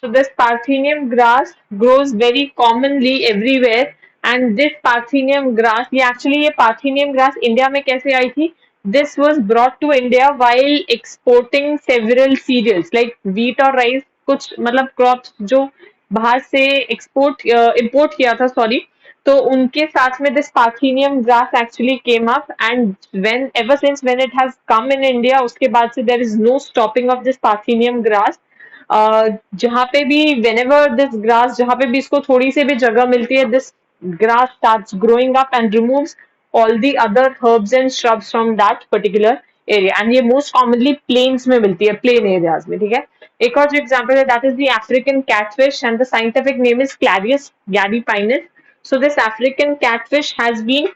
So this Parthenium grass grows very commonly everywhere, and this Parthenium grass, ये actually ये Parthenium grass India में कैसे आई थी? This was brought to India while exporting several cereals like wheat और rice, कुछ मतलब crops जो बाहर से import किया था, sorry. तो उनके साथ में this Parthenium grass actually came up, and when ever since when it has come in India, उसके बाद से there is no stopping of this Parthenium grass. जहाँ पे भी whenever this grass, जहाँ पे भी इसको थोड़ी सी भी जगह मिलती है, this grass starts growing up and removes all the other herbs and shrubs from that particular area. And ये most commonly plains में मिलती है, plain areas में, ठीक है. एक और जो example है, that is the African catfish, and the scientific name is Clarius gadiapinus. So this African catfish has been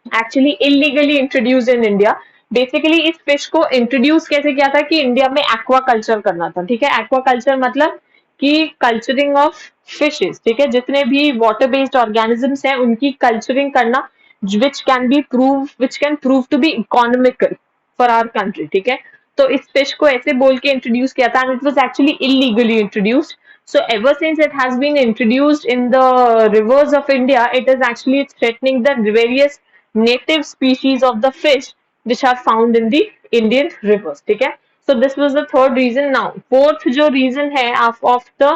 actually illegally introduce in India. Basically इस फिश को इंट्रोड्यूस कैसे किया था कि इंडिया में एक्वा कल्चर करना था, ठीक है. एक्वा कल्चर मतलब कि कल्चरिंग ऑफ फिशेस, ठीक है. जितने भी वाटर बेस्ड ऑर्गेनिजम्स हैं उनकी कल्चरिंग करना, which can prove to be economical for our country, ठीक है. तो इस फिश को ऐसे बोल के इंट्रोड्यूस किया था, and it was actually illegally introduced. So ever since it has been introduced in the rivers of India, it is actually threatening the various native species of the fish which are found in the Indian rivers. ठीक है. So this was the third reason. Now fourth जो reason है of the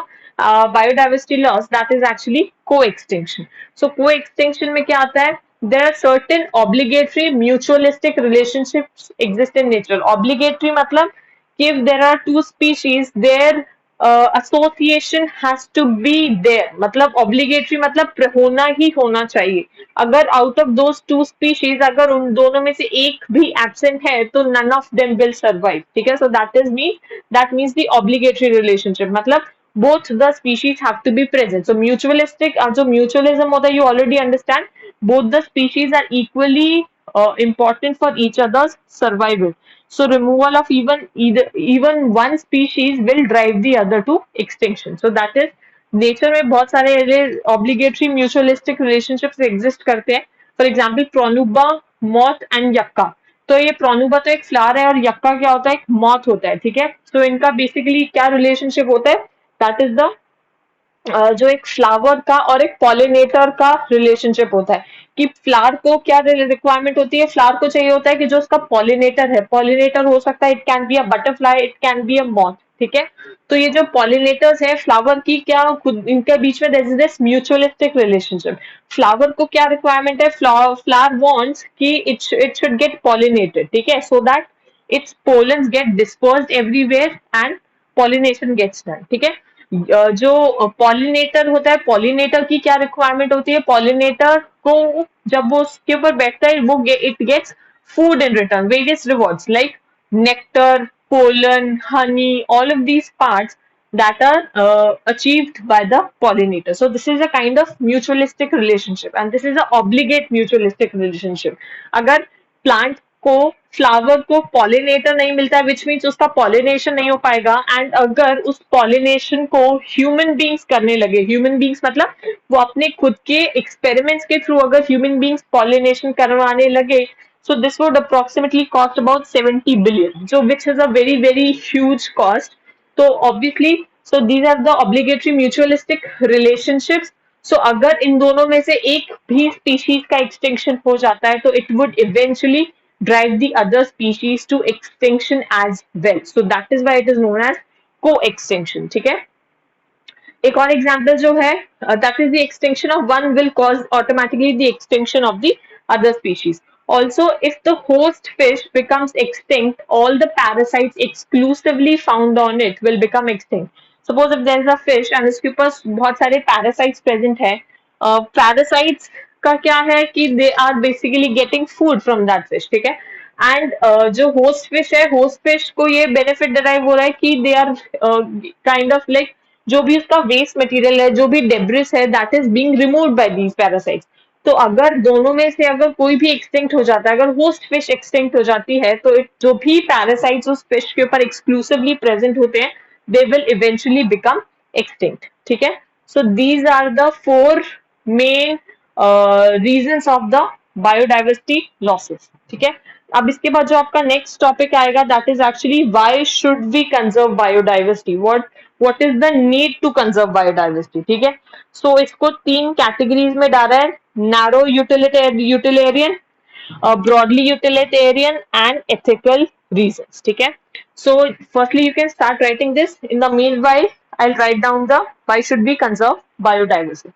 biodiversity loss, that is actually co-extinction. So co-extinction में क्या आता है? There are certain obligatory mutualistic relationships exist in nature. Obligatory मतलब कि if there are two species, their association has to be there. मतलब obligatory मतलब होना ही होना चाहिए. अगर out of those two species अगर उन दोनों में से एक भी एब्सेंट है तो none of them will survive, ठीक है. So that means the obligatory relationship मतलब both the species have to be present. So mutualistic, जो mutualism होता है, you already understand, both the species are equally important for each other's survival. So removal of even one species will drive the other to extinction. So that is nature में बहुत सारे obligatory mutualistic relationships exist करते हैं. For example Pronuba, moth and yucca. तो ये Pronuba तो एक flower है और यक्का क्या होता है? एक मॉथ होता है, ठीक है. तो इनका बेसिकली क्या रिलेशनशिप होता है? दैट इज द जो एक फ्लावर का और एक पॉलिनेटर का रिलेशनशिप होता है कि फ्लावर को क्या रिक्वायरमेंट होती है. फ्लावर को चाहिए होता है कि जो उसका पॉलिनेटर है, पॉलिनेटर हो सकता है, it can be a butterfly, it can be a moth, ठीक है. तो ये जो पॉलिनेटर्स है फ्लावर की, क्या खुद इनके बीच में there is this mutualistic relationship. Flower को क्या रिक्वायरमेंट है? फ्लावर वांट्स कि इट शुड गेट पॉलिनेटेड, ठीक है, so that its pollens get dispersed everywhere and pollination gets done, ठीक है. जो पॉलिनेटर होता है, पॉलिनेटर की क्या रिक्वायरमेंट होती है? पॉलिनेटर को जब वो उसके ऊपर बैठता है, वो it gets food in return, various rewards like nectar, pollen, honey, all of these parts that are achieved by the pollinator. So this is a kind of mutualistic relationship, and this is a obligate mutualistic relationship. अगर plant को, flower को pollinator नहीं मिलता है, which means उसका pollination नहीं हो पाएगा. एंड अगर उस पॉलिनेशन को ह्यूमन बींग्स करने लगे, ह्यूमन बींग्स मतलब वो अपने खुद के एक्सपेरिमेंट्स के थ्रू अगर ह्यूमन बींग्स पॉलिनेशन करवाने लगे, so this would approximately cost about 70 billion, so which is a very very huge cost. So obviously, so these are the obligatory mutualistic relationships. So अगर इन दोनों में से एक भी species का extinction हो जाता है तो it would eventually drive the other species to extinction as well. So that is why it is known as co-extinction, ठीक है. एक और एग्जाम्पल जो है, that is the extinction of one will cause automatically the extinction of the other species. Also, if the host fish becomes extinct, all the parasites exclusively found on it will become extinct. Suppose if there is a fish and इसके ऊपर बहुत सारे parasites present है. Parasites का क्या है कि they are basically getting food from that fish, ठीक है. एंड जो होस्ट फिश है, होस्ट फिश को ये बेनिफिट डिराइव हो रहा है कि they are kind of like जो भी उसका वेस्ट मटेरियल है, जो भी डेब्रिस है, that is being removed by these parasites. तो अगर दोनों में से अगर कोई भी एक्सटिंक्ट हो जाता है, अगर होस्ट फिश एक्सटिंक्ट हो जाती है, तो जो भी पैरासाइट्स उस फिश के ऊपर एक्सक्लूसिवली प्रेजेंट होते हैं, they will eventually become extinct, ठीक है. So these are the four main reasons of the biodiversity losses, ठीक है. अब इसके बाद जो आपका नेक्स्ट टॉपिक आएगा, that is actually why should we conserve biodiversity. What is the need to conserve biodiversity, ठीक है। सो इसको तीन कैटेगरीज में डाला है, narrow utilitarian, broadly utilitarian and ethical reasons, ठीक है। So firstly you can start writing this. In the meanwhile I'll write down the why should we conserve biodiversity.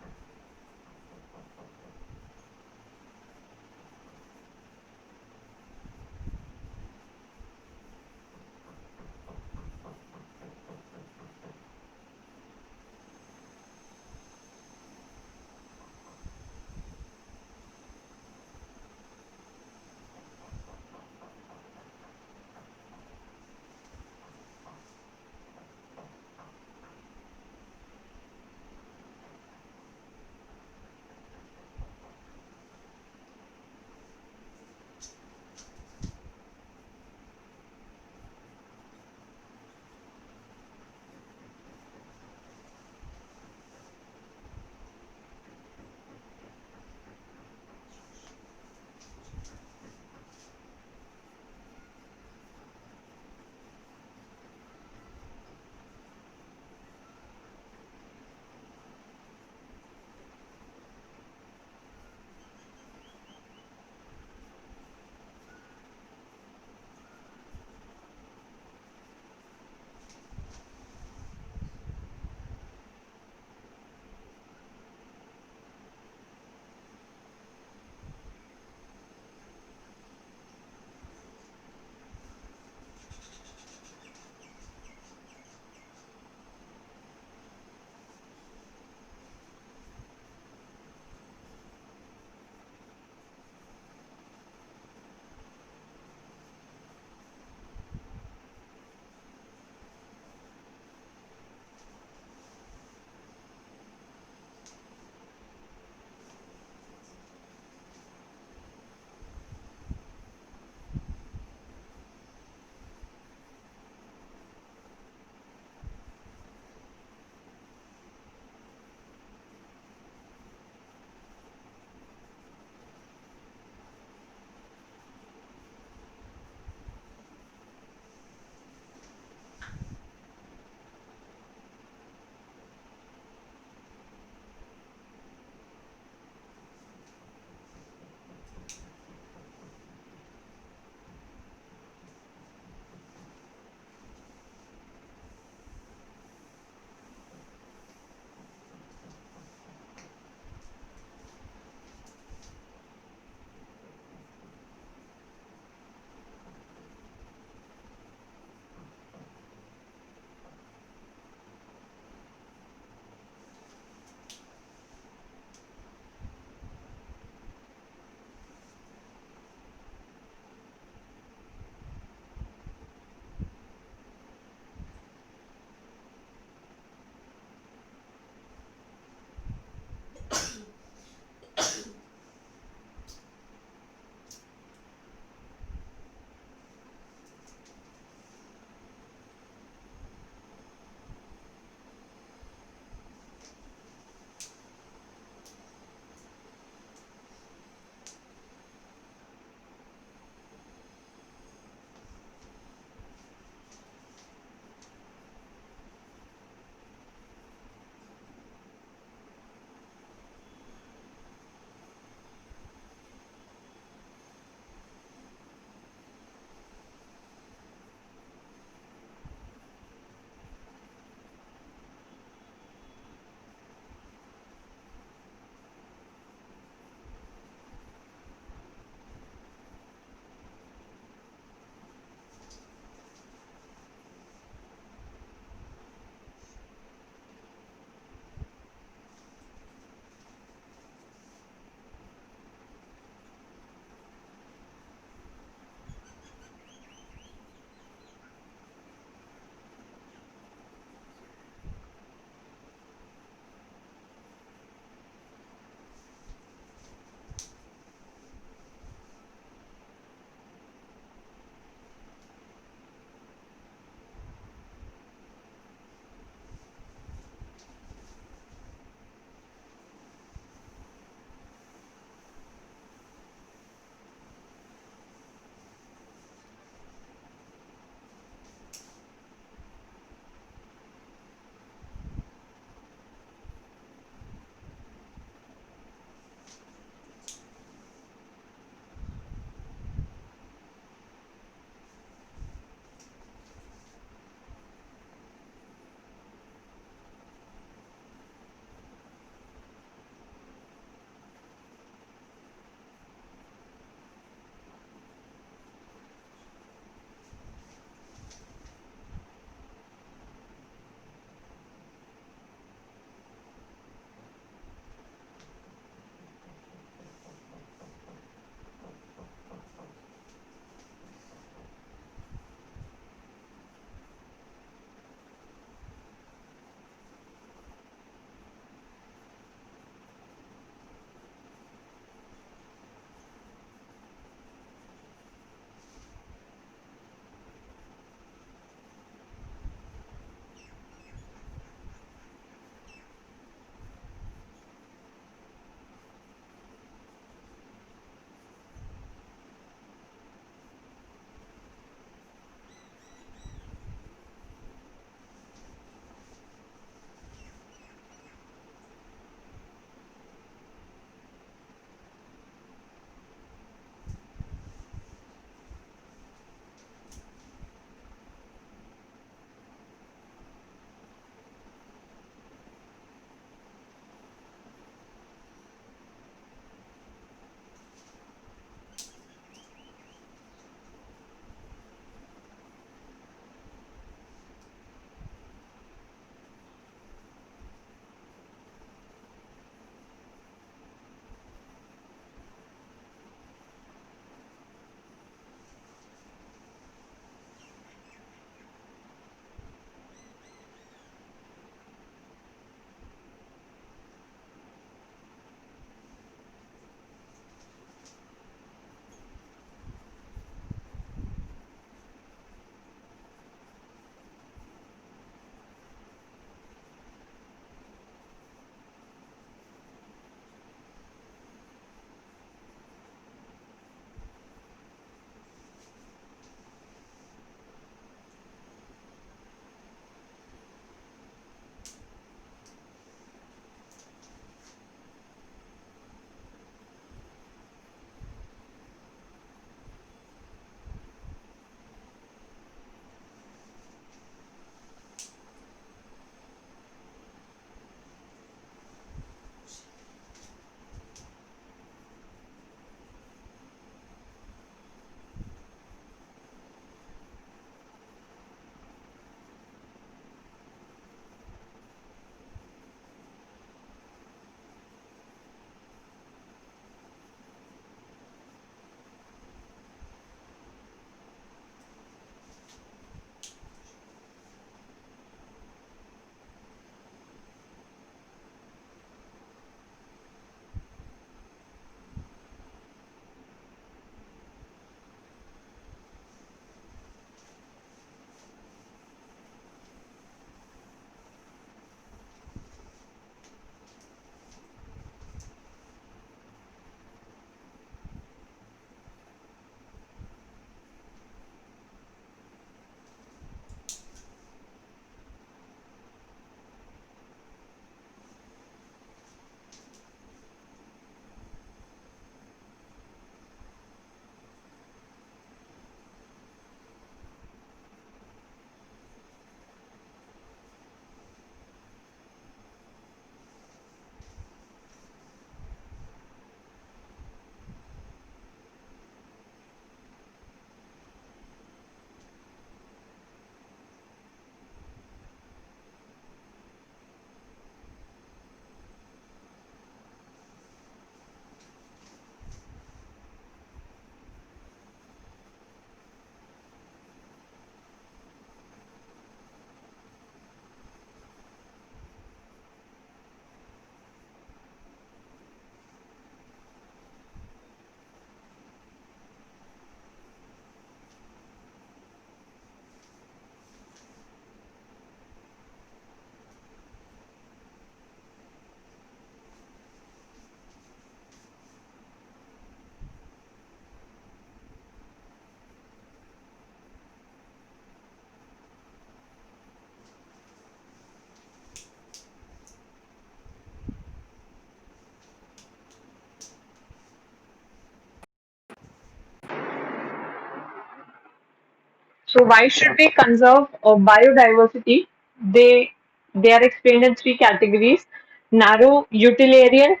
So why should we conserve biodiversity? They are explained in three categories: narrow utilitarian,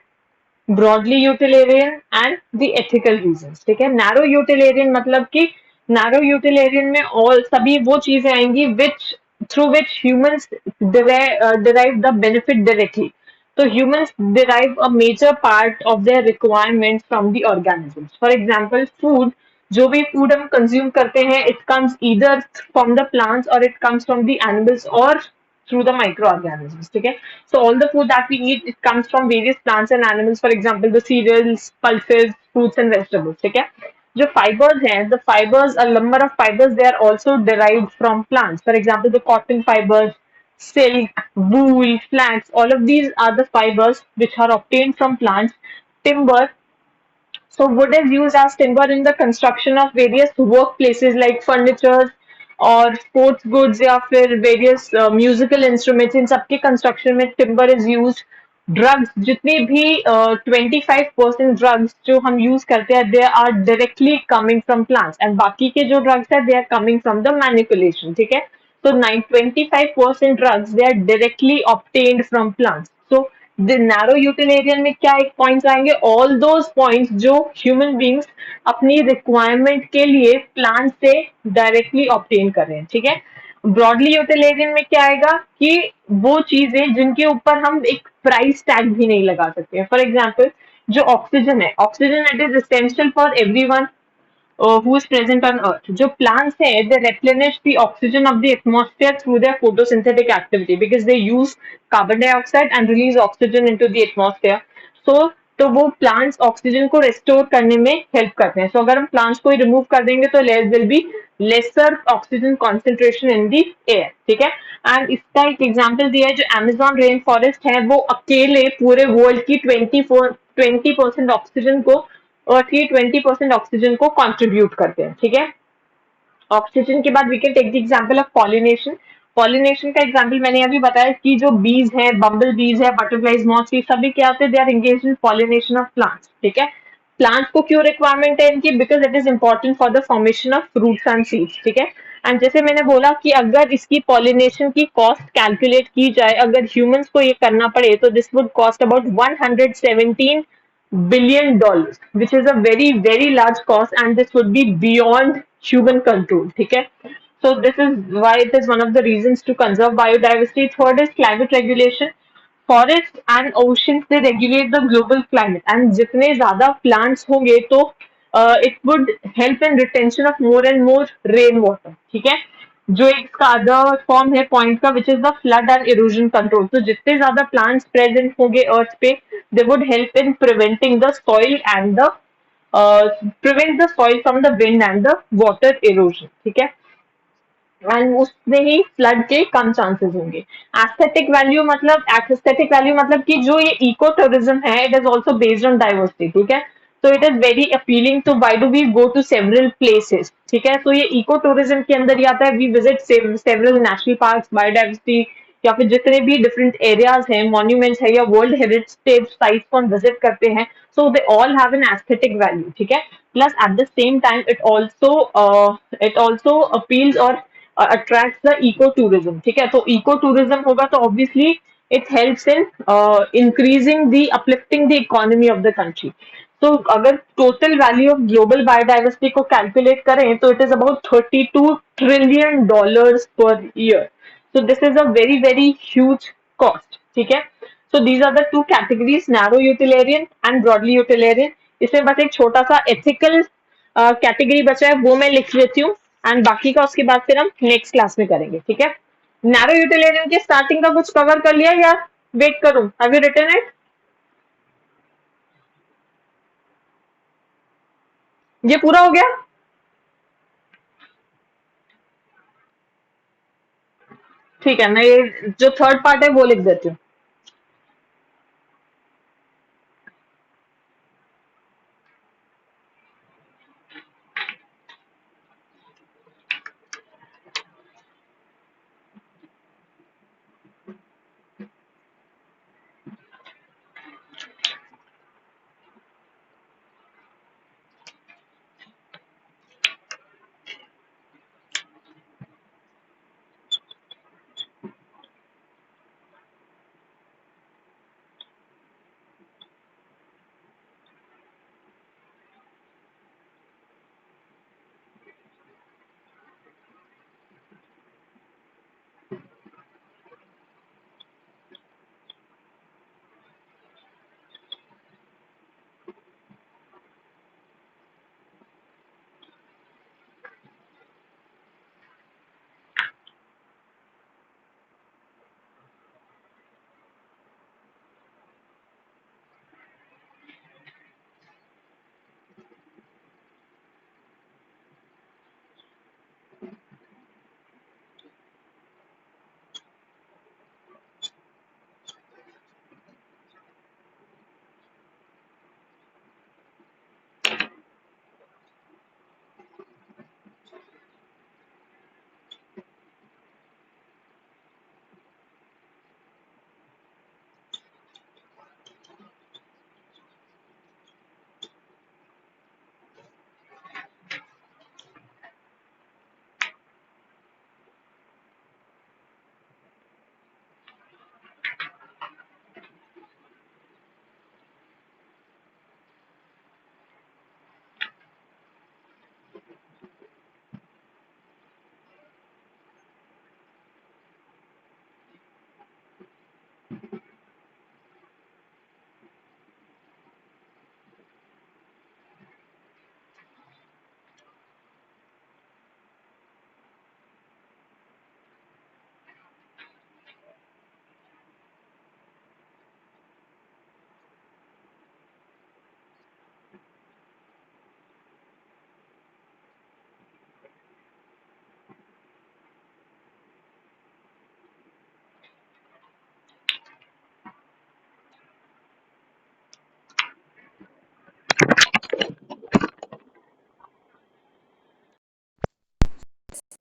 broadly utilitarian and the ethical reasons. ठीक है, narrow यूटिलेरियन मतलब कि narrow यूटिलेरियन में all सभी वो चीजें आएंगी which through which humans derive the benefit directly. So humans derive a major part of their requirements from the organisms. For example, food, जो भी फूड हम कंज्यूम करते हैं, it comes either from the plants or it comes from the animals or through the microorganisms. ठीक है, so all the food that we eat, it comes from various plants and animals. For example, the cereals, pulses, fruits and vegetables. ठीक है, जो fibers हैं, the fibers, a number of fibers, they are also derived from plants. For example, the cotton fibers, silk, wool, flax, all of these are the fibers which are obtained from plants. Timber, so wood is used as timber in the construction of various workplaces like furniture और sports goods या फिर various musical instruments. इन सबके construction में timber is used. Drugs, जितने भी 25% drugs जो हम use करते हैं, they are directly coming from plants and बाकी के जो drugs है, they are coming from the manipulation. ठीक है, so 25% drugs, they are directly obtained from plants. So the narrow utilitarian में क्या एक पॉइंट्स आएंगे, ऑल दोज पॉइंट्स जो ह्यूमन बींग्स अपनी रिक्वायरमेंट के लिए प्लांट से डायरेक्टली ऑब्टेन कर रहे हैं. ठीक है, ब्रॉडली यूटिलिटेरियन में क्या आएगा कि वो चीजें जिनके ऊपर हम एक प्राइस टैग भी नहीं लगा सकते. फॉर एग्जाम्पल, जो ऑक्सीजन है, oxygen it is essential for everyone who is present on Earth. जो plants है, they replenish the oxygen of the atmosphere through their photosynthetic activity because they use carbon dioxide and release oxygen into the atmosphere. So तो वो plants oxygen को restore करने में help करते हैं. सो अगर हम प्लांट्स को रिमूव कर देंगे तो there will be lesser oxygen concentration in the air. ठीक है, एंड इसका एक एग्जांपल दिया है, जो अमेजोन रेन फॉरेस्ट है, वो अकेले पूरे वर्ल्ड की 20% ऑक्सीजन को अर्थ की 20% ऑक्सीजन को कंट्रीब्यूट करते हैं. ठीक है, ऑक्सीजन के बाद we can take the example of pollination. Pollination का एग्जांपल मैंने अभी बताया कि जो बीज है, बम्बल बीज है, बटरफ्लाइज, मॉथ्स, ये सभी क्या होते हैं, they are engaged in pollination of plants. ठीक है, प्लांट्स को क्यों रिक्वायरमेंट है इनकी, because it is important for the formation of fruits and seeds. ठीक है, एंड जैसे मैंने बोला कि अगर इसकी पॉलिनेशन की कॉस्ट कैलकुलेट की जाए, अगर ह्यूमंस को ये करना पड़े, तो this would cost about 117 billion dollars, which is a very large cost, and this would be beyond human control. ठीक है, so this is why it is one of the reasons to conserve biodiversity. Third is climate regulation. Forests and oceans, they regulate the global climate, and जितने ज़्यादा plants होंगे तो it would help in retention of more and more rain water. ठीक है, जो एक इसका other form है पॉइंट का, which is the flood and erosion control. तो जितने ज्यादा प्लांट्स प्रेजेंट होंगे अर्थ पे, they would help in preventing the soil and the prevent the soil from the wind and the water erosion. ठीक है, and उसमें ही फ्लड के कम चांसेस होंगे. एस्थेटिक वैल्यू मतलब कि जो ये इको टूरिज्म है, it is also based on diversity. ठीक है, so it is very appealing. तो why do we go to several places? ठीक है, तो ये इको टूरिज्म के अंदर ही आता है. We visit several national park, biodiversity, या फिर जितने भी डिफरेंट एरियाज हैं, मॉन्यूमेंट्स है या वर्ल्ड हेरिटेज साइट्स को हम विजिट करते हैं. So they all have an aesthetic value. ठीक है, plus at the same time it also appeals और attracts the eco tourism. ठीक है, तो eco tourism होगा तो obviously it helps in increasing the uplifting the economy of the country. तो अगर total value of global biodiversity को calculate करें तो इट इज अबाउट $32 trillion पर year. So this is a very huge cost. ठीक है, so these are the two categories, narrow utilitarian and broadly utilitarian. इसमें बस एक छोटा सा एथिकल कैटेगरी बचा है, वो मैं लिख लेती हूँ, एंड बाकी का उसके बाद फिर हम नेक्स्ट क्लास में करेंगे. ठीक है, नैरो यूटिलियरियन के स्टार्टिंग का कुछ कवर कर लिया या वेट करूं? Have you written it? ये पूरा हो गया? ठीक है, मैं ये जो थर्ड पार्ट है वो लिख देती हूँ.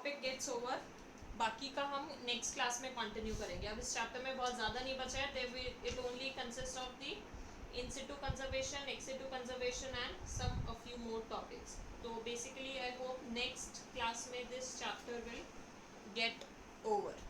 Topic gets over. बाकी का हम नेक्स्ट क्लास में कंटिन्यू करेंगे। अब इस चैप्टर में बहुत ज़्यादा नहीं बचा है, it only consist of the in situ conservation, ex situ conservation and some a few more topics. तो basically I hope next class में this chapter will get over.